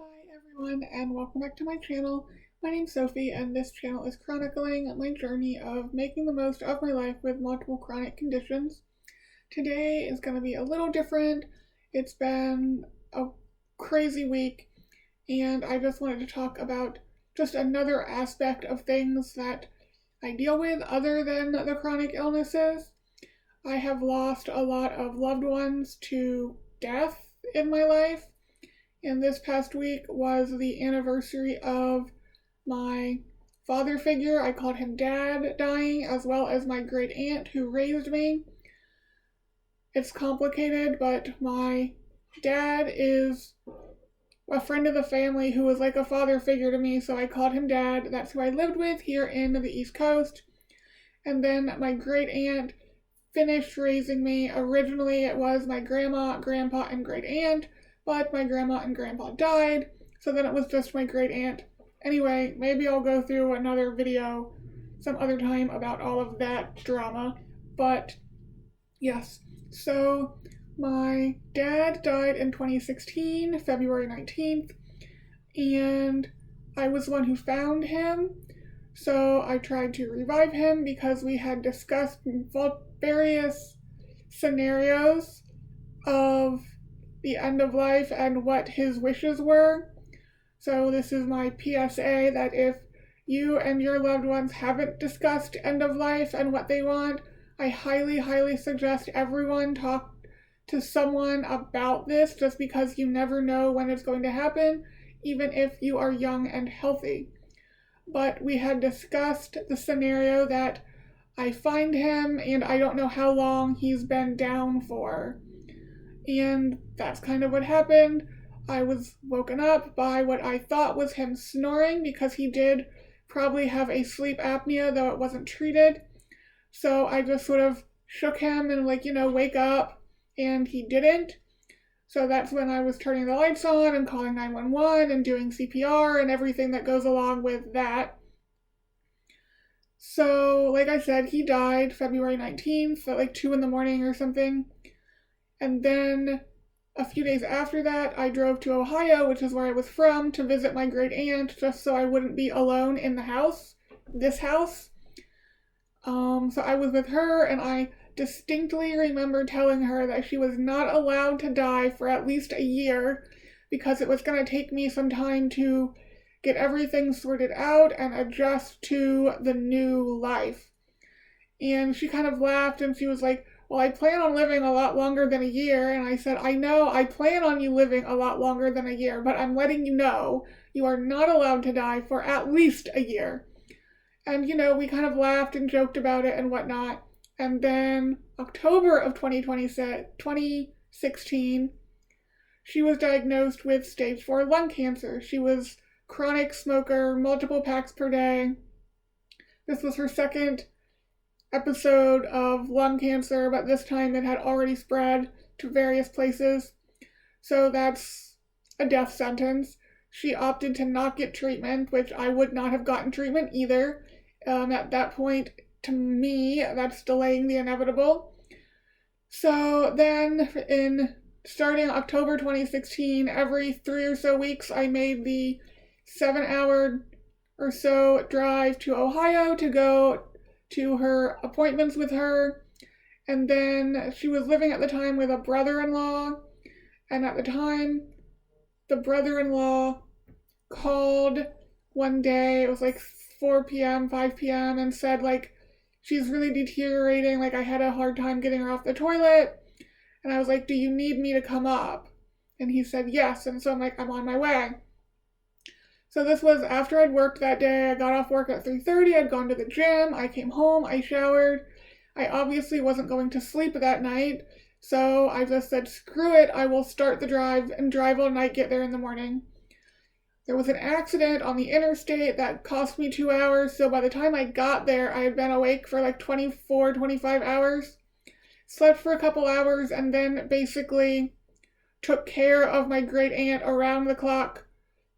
Hi everyone and welcome back to my channel. My name's Sophie and this channel is chronicling my journey of making the most of my life with multiple chronic conditions. Today is going to be a little different. It's been a crazy week and I just wanted to talk about just another aspect of things that I deal with other than the chronic illnesses. I have lost a lot of loved ones to death in my life. And this past week was the anniversary of my father figure, I called him Dad, dying, as well as my great aunt who raised me. It's complicated, but my dad is a friend of the family who was like a father figure to me, so I called him Dad. That's who I lived with here in the East Coast. And then my great aunt finished raising me. Originally, it was my grandma, grandpa, and great aunt. But my grandma and grandpa died, so then it was just my great aunt. Anyway, maybe I'll go through another video some other time about all of that drama. But yes, so my dad died in 2016, February 19th, and I was the one who found him. So I tried to revive him because we had discussed various scenarios of the end of life and what his wishes were. So this is my PSA that if you and your loved ones haven't discussed end of life and what they want, I highly suggest everyone talk to someone about this, just because you never know when it's going to happen, even if you are young and healthy. But we had discussed the scenario that I find him and I don't know how long he's been down for. And that's kind of what happened. I was woken up by what I thought was him snoring, because he did probably have a sleep apnea, though it wasn't treated. So I just sort of shook him and wake up, and he didn't. So that's when I was turning the lights on and calling 911 and doing CPR and everything that goes along with that. So, like I said, he died February 19th at 2 in the morning or something. And then a few days after that, I drove to Ohio, which is where I was from, to visit my great aunt, just so I wouldn't be alone in the house, this house. So I was with her, and I distinctly remember telling her that she was not allowed to die for at least a year, because it was going to take me some time to get everything sorted out and adjust to the new life. And she kind of laughed, and she was like, well, I plan on living a lot longer than a year. And I said, I know, I plan on you living a lot longer than a year, but I'm letting you know you are not allowed to die for at least a year. And, we kind of laughed and joked about it and whatnot. And then October of 2016, she was diagnosed with stage 4 lung cancer. She was chronic smoker, multiple packs per day. This was her second episode of lung cancer, but this time it had already spread to various places. So that's a death sentence. She opted to not get treatment, which I would not have gotten treatment either. At that point, to me, that's delaying the inevitable. So then starting October 2016, every 3 or so weeks, I made the 7-hour or so drive to Ohio to go to her appointments with her. And then she was living at the time with a brother-in-law, and at the time the brother-in-law called one day, it was 4 p.m., 5 p.m., and said she's really deteriorating, I had a hard time getting her off the toilet. And I was like, do you need me to come up? And he said yes. And so I'm like, I'm on my way. So this was after I'd worked that day. I got off work at 3:30. I'd gone to the gym. I came home. I showered. I obviously wasn't going to sleep that night. So I just said, screw it. I will start the drive and drive all night, get there in the morning. There was an accident on the interstate that cost me 2 hours. So by the time I got there, I had been awake for 24, 25 hours. Slept for a couple hours and then basically took care of my great aunt around the clock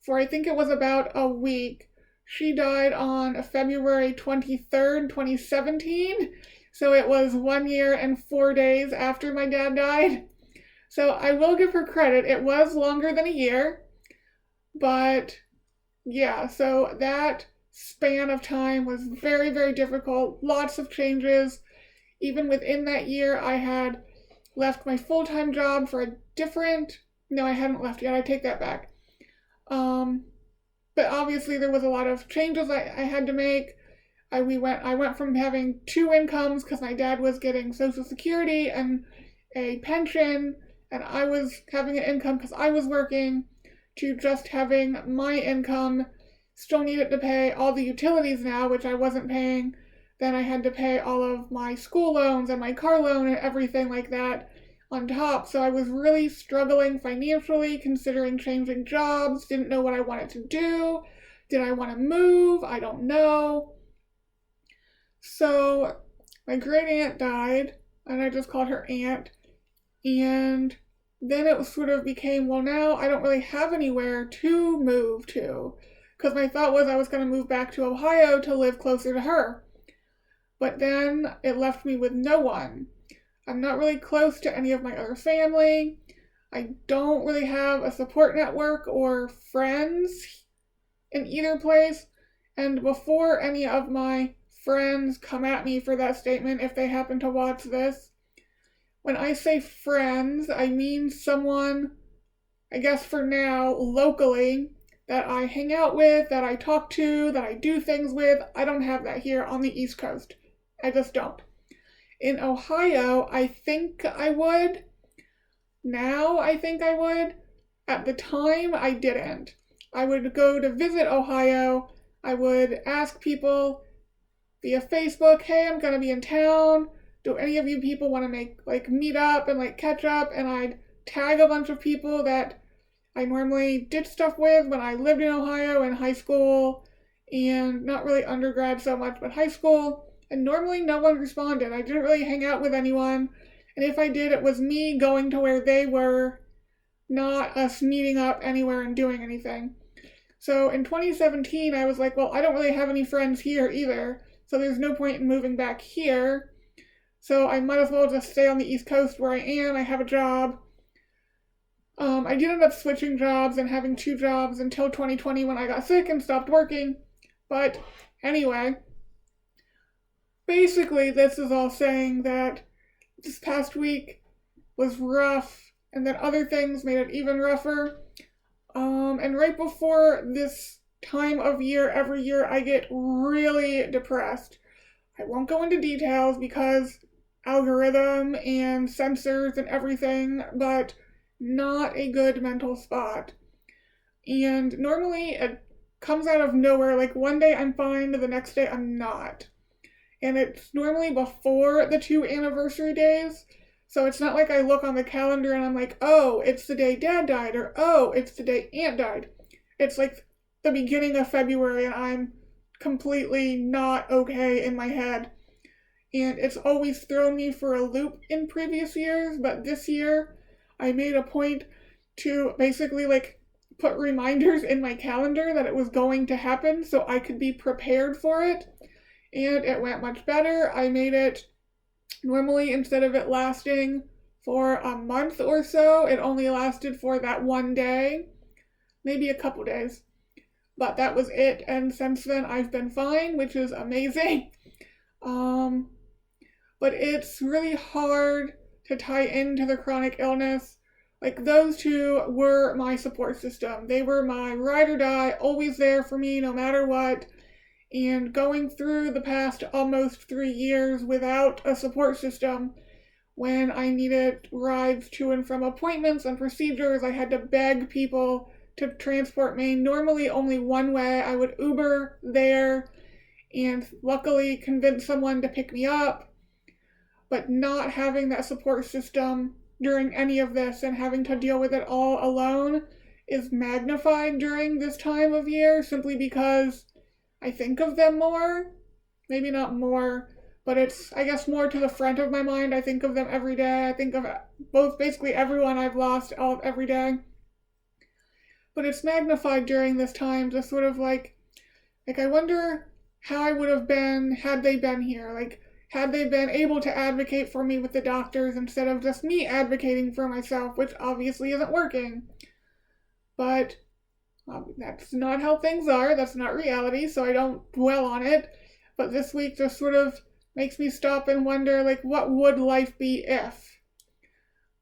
for I think it was about a week. She died on February 23rd, 2017. So it was 1 year and 4 days after my dad died. So I will give her credit. It was longer than a year. But yeah, so that span of time was very, very difficult. Lots of changes. Even within that year, I had left my full-time job for a different. No, I hadn't left yet. I take that back. Um, but obviously there was a lot of changes I had to make. I went from having two incomes because my dad was getting Social Security and a pension, and I was having an income because I was working, to just having my income. Still needed to pay all the utilities now, which I wasn't paying. Then I had to pay all of my school loans and my car loan and everything like that on top. So I was really struggling financially, considering changing jobs, didn't know what I wanted to do. Did I want to move? I don't know. So my great aunt died, and I just called her aunt. And then it sort of became, well, now I don't really have anywhere to move to. Because my thought was I was going to move back to Ohio to live closer to her. But then it left me with no one. I'm not really close to any of my other family. I don't really have a support network or friends in either place. And before any of my friends come at me for that statement, if they happen to watch this, when I say friends, I mean someone, I guess for now, locally, that I hang out with, that I talk to, that I do things with. I don't have that here on the East Coast. I just don't. In Ohio, I think I would. Now I think I would. At the time, I didn't. I would go to visit Ohio. I would ask people via Facebook, hey, I'm going to be in town. Do any of you people want to meet up and catch up? And I'd tag a bunch of people that I normally did stuff with when I lived in Ohio in high school, and not really undergrad so much, but high school. And normally no one responded. I didn't really hang out with anyone. And if I did, it was me going to where they were, not us meeting up anywhere and doing anything. So in 2017, I was like, well, I don't really have any friends here either, so there's no point in moving back here. So I might as well just stay on the East Coast where I am. I have a job. I did end up switching jobs and having two jobs until 2020 when I got sick and stopped working. But anyway, basically this is all saying that this past week was rough, and then other things made it even rougher. And right before this time of year, every year, I get really depressed. I won't go into details because algorithm and sensors and everything, but not a good mental spot. And normally it comes out of nowhere. Like one day I'm fine, the next day I'm not. And it's normally before the 2 anniversary days. So it's not like I look on the calendar and I'm like, oh, it's the day Dad died, or oh, it's the day Aunt died. It's like the beginning of February and I'm completely not okay in my head. And it's always thrown me for a loop in previous years, but this year I made a point to basically put reminders in my calendar that it was going to happen so I could be prepared for it. And it went much better. I made it normally, instead of it lasting for a month or so, it only lasted for that one day, maybe a couple days. But that was it, and since then I've been fine, which is amazing. But it's really hard to tie into the chronic illness. Like, those two were my support system. They were my ride or die, always there for me no matter what. And going through the past almost 3 years without a support system, when I needed rides to and from appointments and procedures, I had to beg people to transport me. Normally only one way. I would Uber there and luckily convince someone to pick me up. But not having that support system during any of this and having to deal with it all alone is magnified during this time of year, simply because I think of them more. Maybe not more, but it's, I guess, more to the front of my mind. I think of them every day. I think of basically everyone I've lost every day. But it's magnified during this time, just sort of like I wonder how I would have been had they been here. Had they been able to advocate for me with the doctors instead of just me advocating for myself, which obviously isn't working. But That's not how things are, that's not reality, so I don't dwell on it. But this week just sort of makes me stop and wonder, like, what would life be if?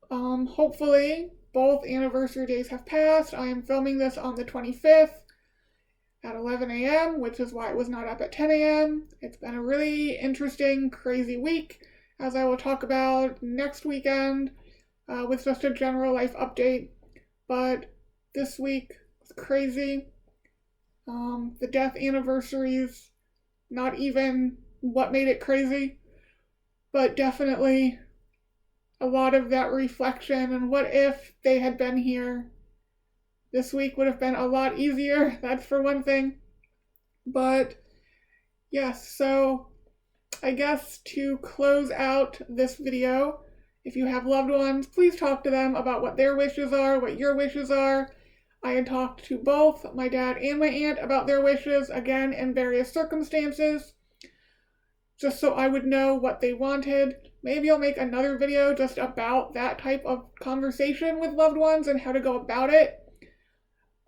Hopefully, both anniversary days have passed. I am filming this on the 25th at 11 a.m., which is why I was not up at 10 a.m. It's been a really interesting, crazy week, as I will talk about next weekend with just a general life update. But this week was crazy. The death anniversaries, not even what made it crazy, but definitely a lot of that reflection and what if they had been here. This week would have been a lot easier, that's for one thing. But yes, so I guess to close out this video, if you have loved ones, please talk to them about what their wishes are, what your wishes are. I had talked to both my dad and my aunt about their wishes, again, in various circumstances, just so I would know what they wanted. Maybe I'll make another video just about that type of conversation with loved ones and how to go about it.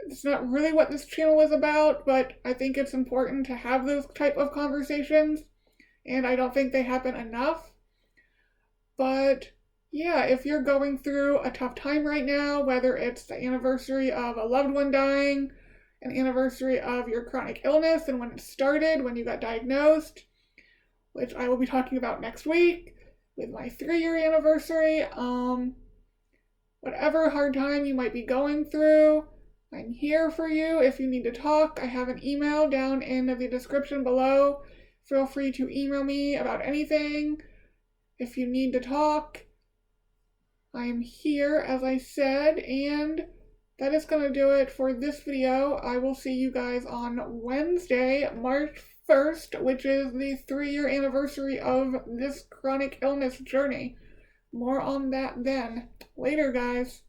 It's not really what this channel is about, but I think it's important to have those type of conversations, and I don't think they happen enough. But yeah, if you're going through a tough time right now, whether it's the anniversary of a loved one dying, an anniversary of your chronic illness and when it started, when you got diagnosed, which I will be talking about next week with my 3-year anniversary, whatever hard time you might be going through, I'm here for you. If you need to talk, I have an email down in the description below. Feel free to email me about anything. If you need to talk, I am here, as I said, and that is going to do it for this video. I will see you guys on Wednesday, March 1st, which is the 3-year anniversary of this chronic illness journey. More on that then. Later, guys.